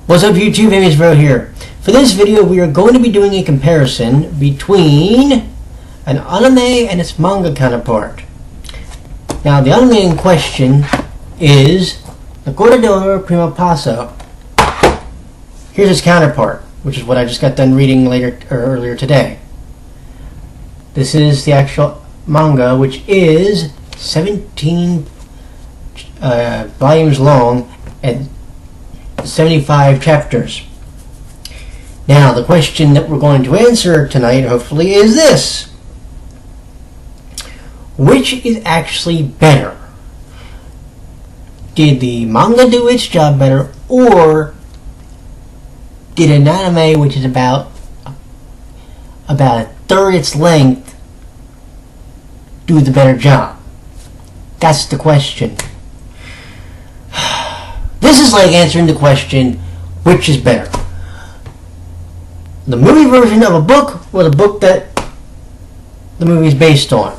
What's up YouTube, Amy here. For this video we are going to be doing a comparison between an anime and its manga counterpart. Now the anime in question is the Corda Prima Passo. Here's its counterpart, which is what I just got done reading earlier today. This is the actual manga, which is 17 volumes long and 75 chapters. Now the question that we're going to answer tonight, hopefully, is this: which is actually better? Did the manga do its job better, or did an anime, which is about a third its length, do the better job? That's the question. This is like answering the question, which is better? The movie version of a book, or the book that the movie is based on?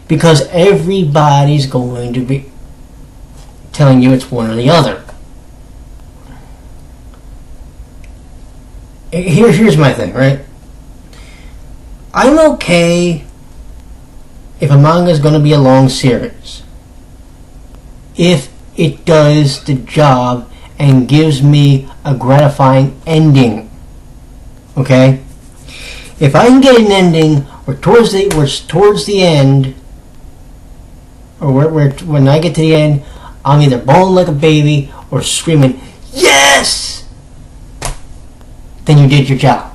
Because everybody's going to be telling you it's one or the other. Here's my thing, right? I'm okay if a manga is going to be a long series, if it does the job and gives me a gratifying ending. Okay? If I can get an ending where towards the end, or when I get to the end, I'm either bawling like a baby or screaming, "Yes!" then you did your job.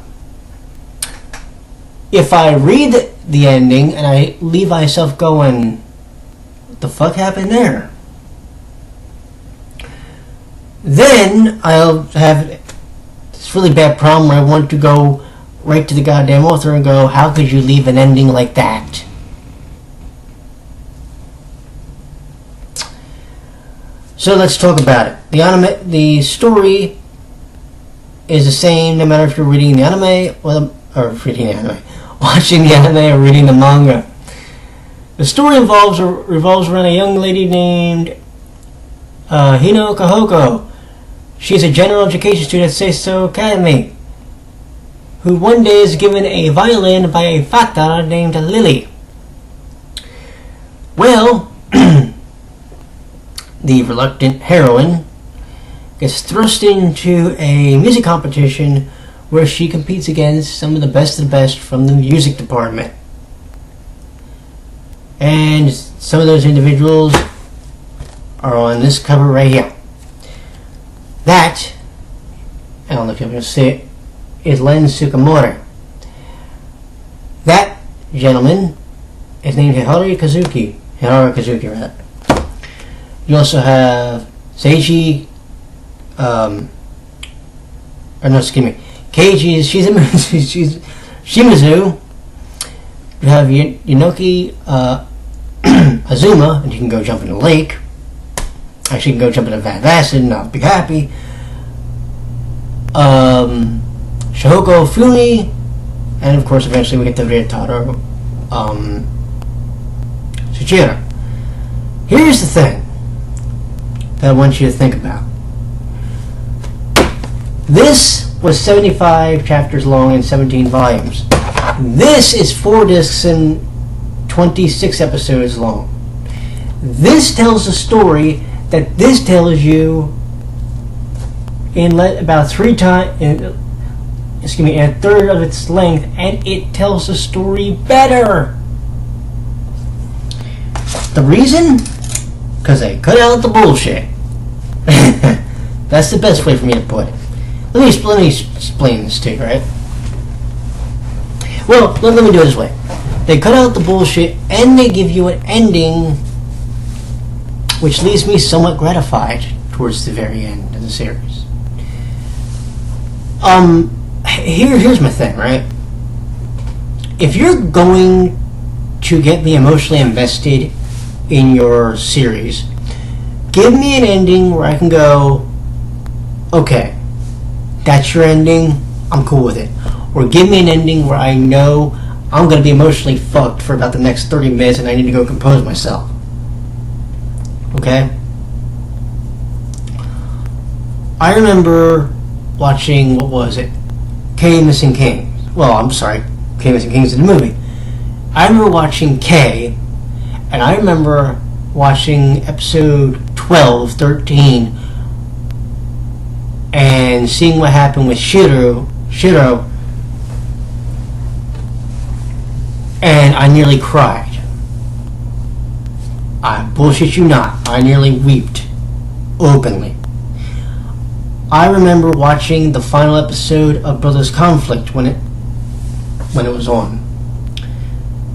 If I read the ending and I leave myself going, "What the fuck happened there?" then I'll have this really bad problem where I want to go right to the goddamn author and go, "How could you leave an ending like that?" So let's talk about it. The story is the same no matter if you're reading the anime watching the anime or reading the manga. The story revolves around a young lady named Hino Kahoko. She's a general education student at Seiso Academy, who one day is given a violin by a fata named Lily. Well, the reluctant heroine gets thrust into a music competition where she competes against some of the best from the music department. And some of those individuals are on this cover right here. That, I don't know if you're going to see it, is Len Sukamura. That gentleman is named Hiharu Kazuki, right? You also have Seiji, Keiji Shimizu. You have Yunoki Azuma, and you can go jump in the lake. Actually, you can go jump in a vat of acid and I'll be happy. Shihoko Fumi, and of course, eventually we get the Ryotaro Tsuchira. Here's the thing that I want you to think about. This was 75 chapters long and 17 volumes. This is 4 discs and 26 episodes long. This tells a story that this tells you in about in a third of its length, and it tells the story better. The reason? Because they cut out the bullshit. That's the best way for me to put it. Let me explain this to you, right? Well, let me do it this way. They cut out the bullshit and they give you an ending which leaves me somewhat gratified towards the very end of the series. Here's my thing, right? If you're going to get me emotionally invested in your series, give me an ending where I can go, okay, that's your ending, I'm cool with it. Or give me an ending where I know I'm going to be emotionally fucked for about the next 30 minutes and I need to go compose myself. Okay? I remember watching, what was it? K Missing Kings. Well, I'm sorry, K Missing Kings is the movie. I remember watching K, and I remember watching episode 12, 13, and seeing what happened with Shiro, and I nearly cried. I bullshit you not. I nearly wept openly. I remember watching the final episode of Brothers Conflict when it was on,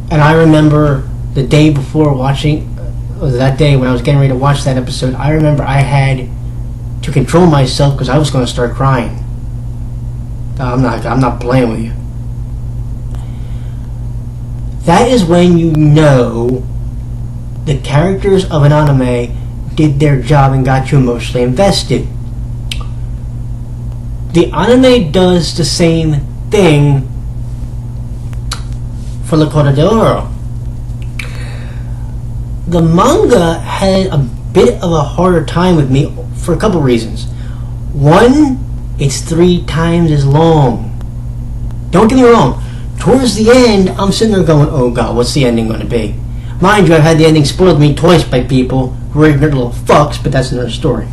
and I remember the day before watching, that day when I was getting ready to watch that episode, I remember I had to control myself because I was going to start crying. I'm not playing with you. That is when you know the characters of an anime did their job and got you emotionally invested. The anime does the same thing for La Corda del Oro. The manga had a bit of a harder time with me for a couple reasons. One, it's 3 times as long. Don't get me wrong. Towards the end, I'm sitting there going, oh god, what's the ending going to be? Mind you, I've had the ending spoiled to me twice by people who are ignorant little fucks, but that's another story.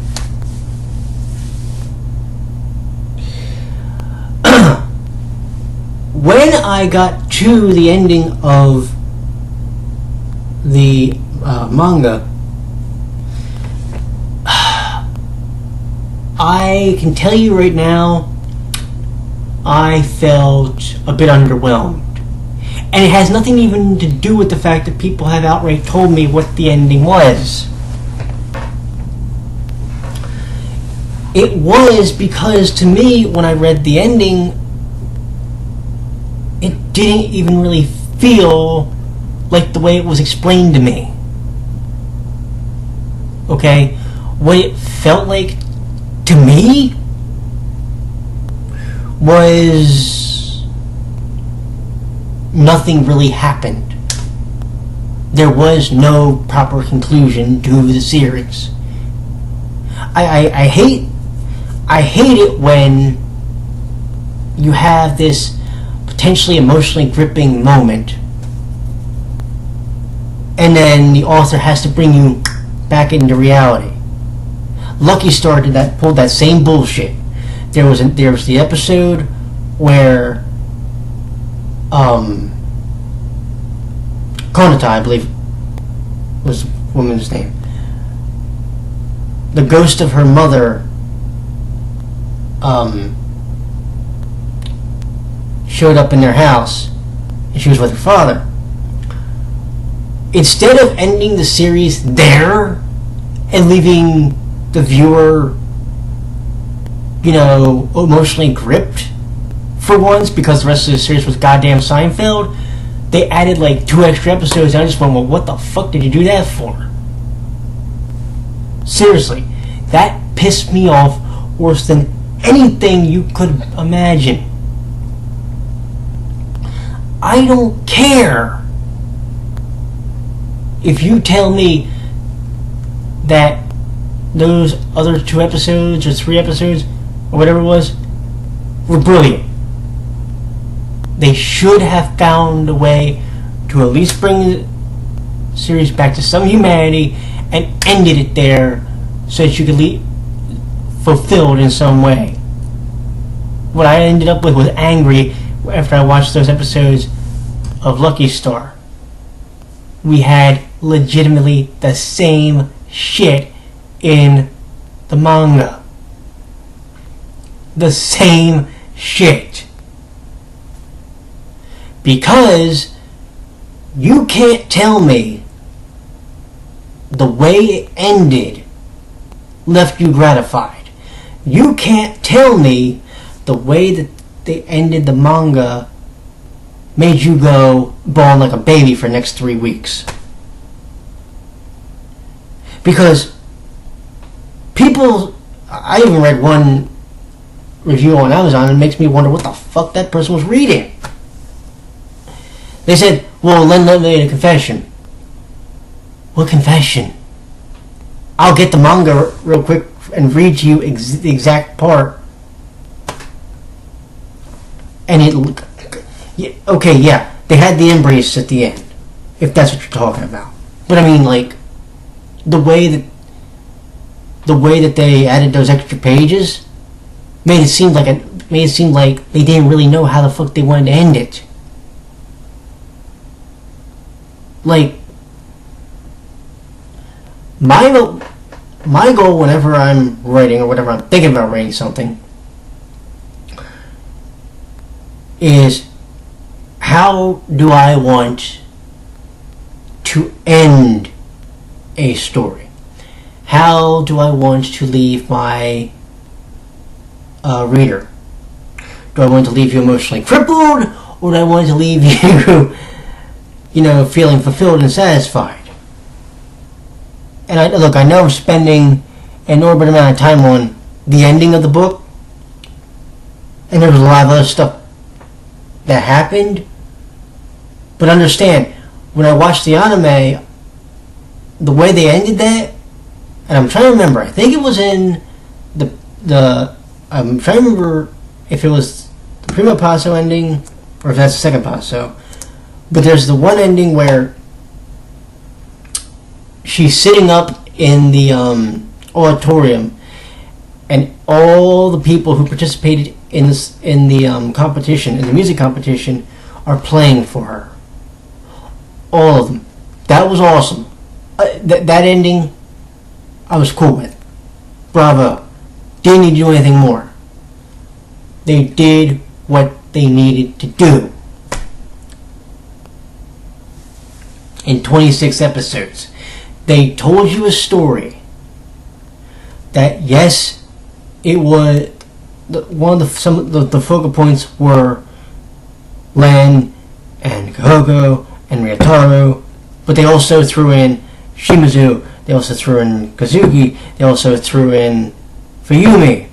When I got to the ending of the manga, I can tell you right now, I felt a bit underwhelmed. And it has nothing even to do with the fact that people have outright told me what the ending was. It was because, to me, when I read the ending, it didn't even really feel like the way it was explained to me. Okay? What it felt like to me was nothing really happened. There was no proper conclusion to the series. I hate it when you have this potentially emotionally gripping moment and then the author has to bring you back into reality. Lucky Star pulled that same bullshit. There was the episode where Corda, I believe was the woman's name. The ghost of her mother showed up in their house, and she was with her father. Instead of ending the series there and leaving the viewer, emotionally gripped for once because the rest of the series was goddamn Seinfeld, they added like 2 extra episodes, and I just went, well, what the fuck did you do that for? Seriously, that pissed me off worse than anything you could imagine. I don't care if you tell me that those other 2 episodes or 3 episodes or whatever it was were brilliant. They should have found a way to at least bring the series back to some humanity and ended it there so that you could leave fulfilled in some way. What I ended up with was angry after I watched those episodes of Lucky Star. We had legitimately the same shit in the manga. The same shit. Because you can't tell me the way it ended left you gratified. You can't tell me the way that they ended the manga made you go bawling like a baby for the next 3 weeks. Because people, I even read one review on Amazon and it makes me wonder what the fuck that person was reading. They said, well, Len made a confession. What confession? I'll get the manga real quick and read to you the exact part. And okay, yeah, they had the embrace at the end, if that's what you're talking about. But I mean, like, the way that they added those extra pages made it seem like they didn't really know how the fuck they wanted to end it. Like, my goal whenever I'm writing or whenever I'm thinking about writing something is, how do I want to end a story? How do I want to leave my reader? Do I want to leave you emotionally crippled, or do I want to leave you, feeling fulfilled and satisfied? And I know I'm spending an inordinate amount of time on the ending of the book, and there was a lot of other stuff that happened, but understand, when I watched the anime, the way they ended that, and I'm trying to remember, I think it was in I'm trying to remember if it was the Primo Passo ending, or if that's the second Passo, but there's the one ending where she's sitting up in the auditorium, and all the people who participated in the competition, in the music competition, are playing for her. All of them. That was awesome. That ending, I was cool with. Bravo. Didn't need to do anything more. They did what they needed to do. In 26 episodes. They told you a story that, yes, it was some of the focal points were Len and Kohoko and Ryotaro, but they also threw in Shimizu, they also threw in Kazuki, they also threw in Fuyumi,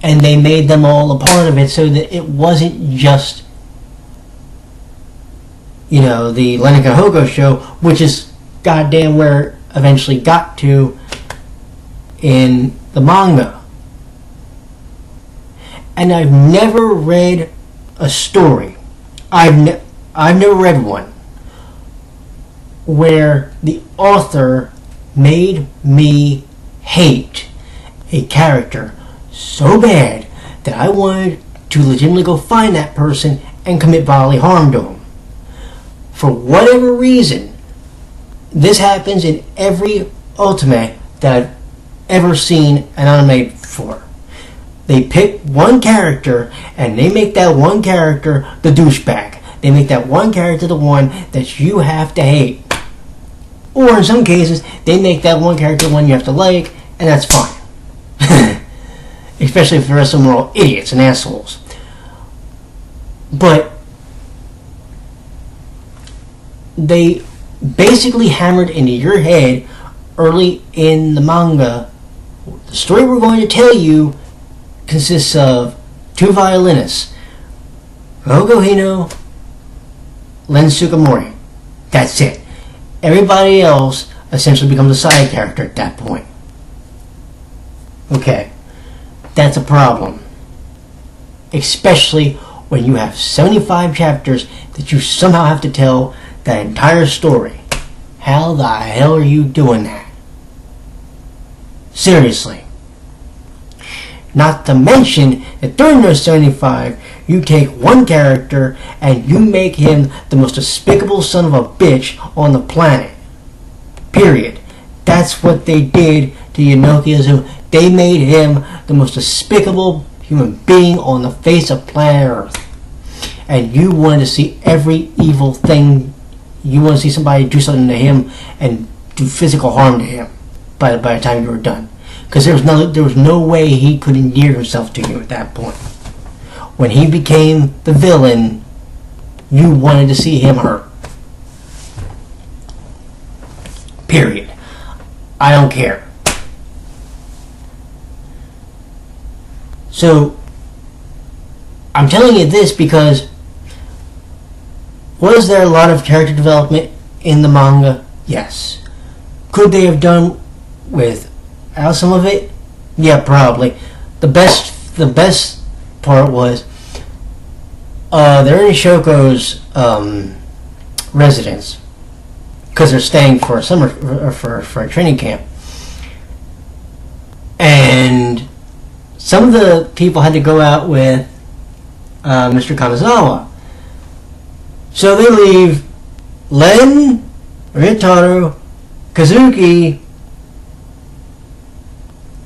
and they made them all a part of it, so that it wasn't just, the Len and Kohoko show, which is goddamn where it eventually got to in the manga. And I've never read a story, I've never read one where the author made me hate a character so bad that I wanted to legitimately go find that person and commit bodily harm to him. For whatever reason, this happens in every anime that I've ever seen an anime for. They pick one character and they make that one character the douchebag. They make that one character the one that you have to hate. Or in some cases, they make that one character the one you have to like, and that's fine. Especially if the rest of them are all idiots and assholes. But they basically hammered into your head early in the manga, the story we're going to tell you consists of two violinists, Kohoko Hino, Len Sukamori. That's it. Everybody else essentially becomes a side character at that point. Okay, that's a problem. Especially when you have 75 chapters that you somehow have to tell that entire story. How the hell are you doing that? Seriously. Not to mention that during those 75, you take one character and you make him the most despicable son of a bitch on the planet. Period. That's what they did to Yanoki Azu. They made him the most despicable human being on the face of planet Earth. And you wanted to see every evil thing. You want to see somebody do something to him and do physical harm to him by the time you were done. Because there was no way he could endear himself to you at that point. When he became the villain, you wanted to see him hurt. Period. I don't care. So, I'm telling you this because was there a lot of character development in the manga? Yes. Could they have done without some of it? Yeah, probably. The best part was they're in Shoko's residence because they're staying for a summer for a training camp, and some of the people had to go out with Mr. Kanazawa. So they leave Len, Ryotaro, Kazuki,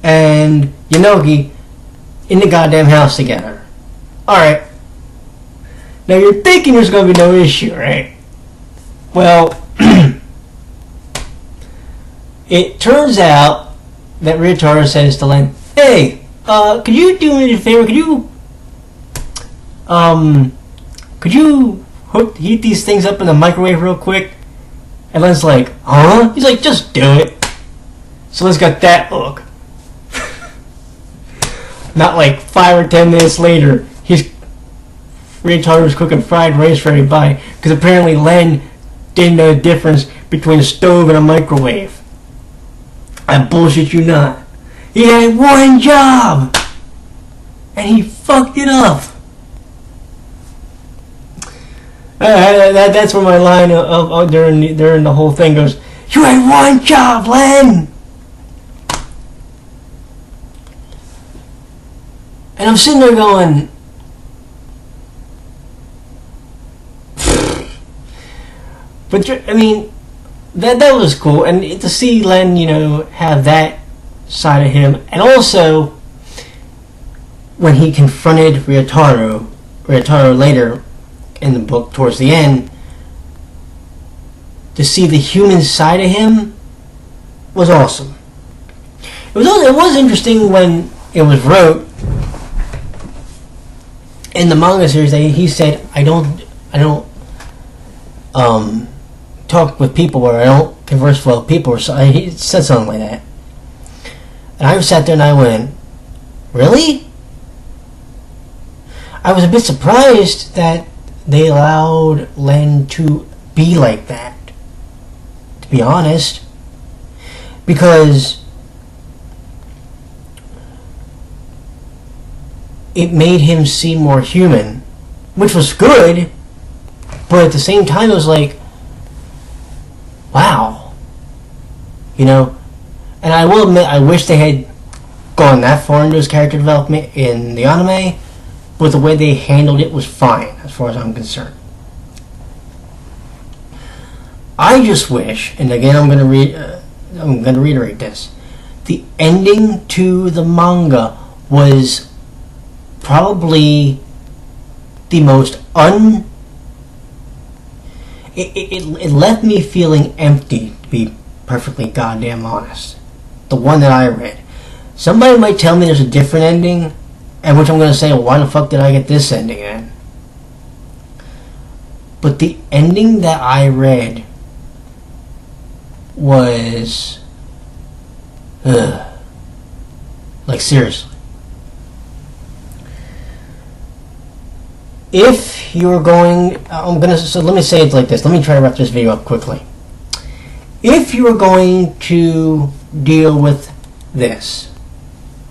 and Yanogi in the goddamn house together. Alright. Now you're thinking there's going to be no issue, right? Well, it turns out that Ryotaro says to Len, "Hey, could you do me a favor? Could you heat these things up in the microwave real quick?" And Len's like, "Huh?" He's like, "Just do it." So Len's got that look. Not like 5 or 10 minutes later, Ryotaro was cooking fried rice for everybody because apparently Len didn't know the difference between a stove and a microwave. I bullshit you not. He had one job, and he fucked it up. That's where my line of during the whole thing goes. You had one job, Len. And I'm sitting there going, but I mean, that was cool, and to see Len, have that side of him, and also when he confronted Ryotaro later in the book towards the end, to see the human side of him was awesome. It was interesting when it was wrote in the manga series that he said, I don't talk with people, or I don't converse well with people, or so he said something like that. And I sat there and I went, really? I was a bit surprised that they allowed Len to be like that, to be honest, because it made him seem more human, which was good, but at the same time it was like, wow, and I will admit, I wish they had gone that far into his character development in the anime, but the way they handled it was fine, as far as I'm concerned. I just wish, and again I'm going to reiterate this, the ending to the manga was probably the most it left me feeling empty, to be perfectly goddamn honest. The one that I read. Somebody might tell me there's a different ending, and which I'm going to say, well, why the fuck did I get this ending then? But the ending that I read was like, seriously. If you're going, so let me say it like this. Let me try to wrap this video up quickly. If you're going to deal with this,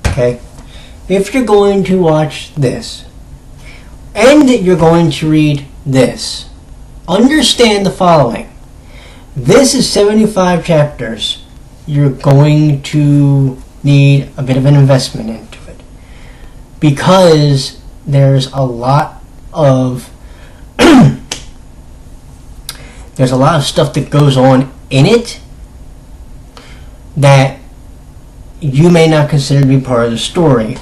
okay? If you're going to watch this, and you're going to read this, understand the following. This is 75 chapters. You're going to need a bit of an investment into it, because there's a lot of there's a lot of stuff that goes on in it that you may not consider to be part of the story.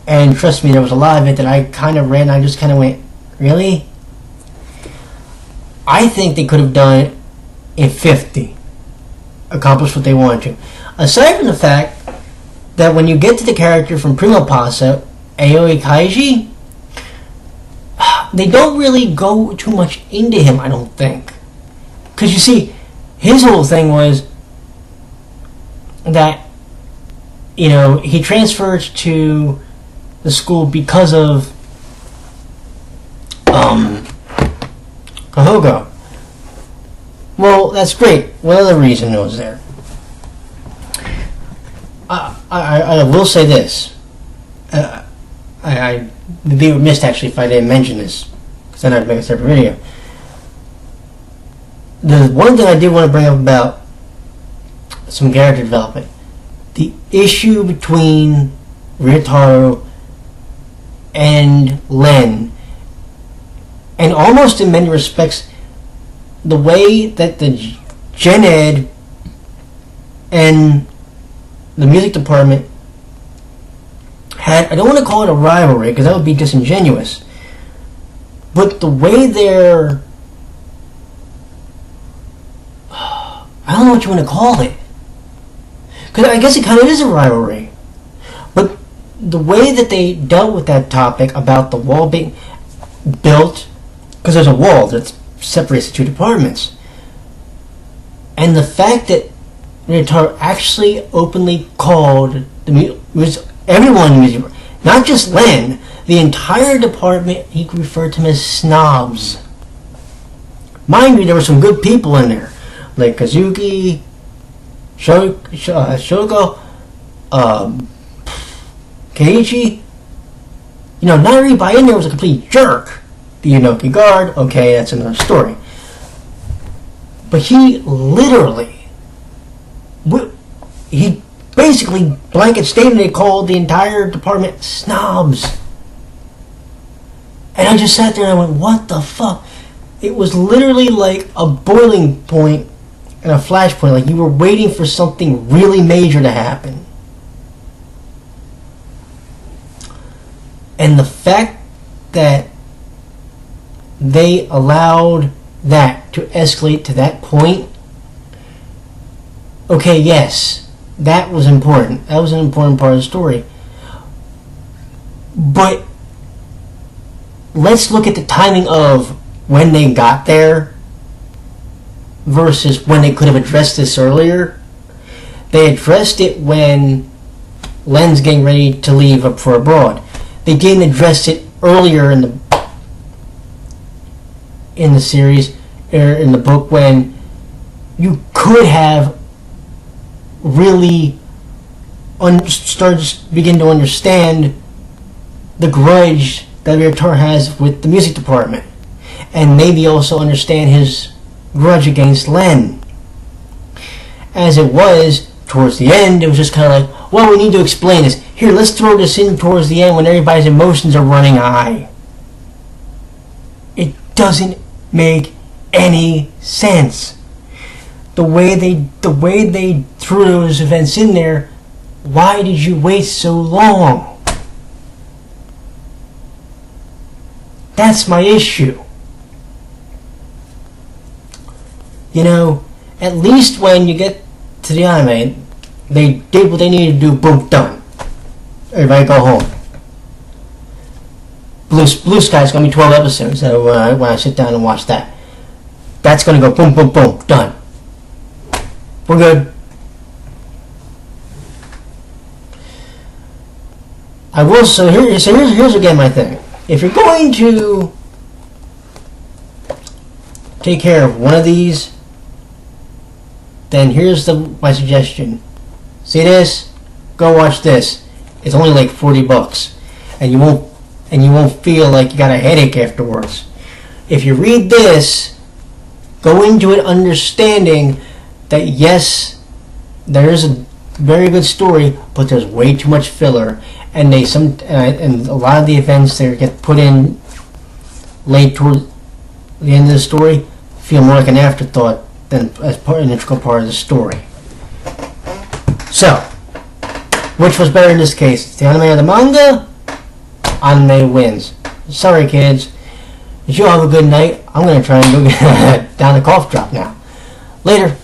And trust me, there was a lot of it that I kind of read and I just kind of went, really? I think they could have done it in 50, accomplished what they wanted to. Aside from the fact that when you get to the character from Primo Passa, Aoi Kaiji, they don't really go too much into him, I don't think. Because you see, his whole thing was that, he transferred to the school because of Kahogo. Well, that's great. What other reason was there? I will say this. I'd be remiss actually if I didn't mention this, because then I'd make a separate video. The one thing I did want to bring up about some character development, the issue between Ryotaro and Len, and almost in many respects, the way that the Gen Ed and the music department had, I don't want to call it a rivalry because that would be disingenuous, but the way they're, I don't know what you want to call it, because I guess it kind of is a rivalry, but the way that they dealt with that topic about the wall being built, because there's a wall that separates the two departments, and the fact that Ryotaro actually openly called everyone in the music, not just Len, the entire department, he referred to them as snobs. Mind you, there were some good people in there, like Kazuki, Shoko, Keiichi. You know, not everybody in there was a complete jerk. The Inoki guard, okay, that's another story. But he literally, he basically blanket statement called the entire department snobs. And I just sat there and I went, what the fuck? It was literally like a boiling point and a flashpoint, like you were waiting for something really major to happen. And the fact that they allowed that to escalate to that point, okay, yes, that was important. That was an important part of the story. But let's look at the timing of when they got there versus when they could have addressed this earlier. They addressed it when Len's getting ready to leave up for abroad. They didn't address it earlier in the series, or in the book, when you could have really begin to understand the grudge that Ryotaro has with the music department, and maybe also understand his grudge against Len. As it was, towards the end, it was just kind of like, well, we need to explain this. Here, let's throw this in towards the end when everybody's emotions are running high. It doesn't make any sense. The way they threw those events in there, why did you wait so long? That's my issue. You know, at least when you get to the anime, they did what they needed to do, boom, done. Everybody go home. Blue Sky's going to be 12 episodes, so when I sit down and watch that, that's going to go boom, boom, boom, done. We're good. I will, so here's again my thing. If you're going to take care of one of these, then here's my suggestion. See this? Go watch this. It's only like $40, and you won't feel like you got a headache afterwards. If you read this, go into it understanding that yes, there is a very good story, but there's way too much filler, and and a lot of the events that get put in late toward the end of the story feel more like an afterthought than as an integral part of the story. So, which was better in this case, the anime or the manga? Anime wins. Sorry, kids. Did you all have a good night? I'm going to try and go get down the cough drop now. Later.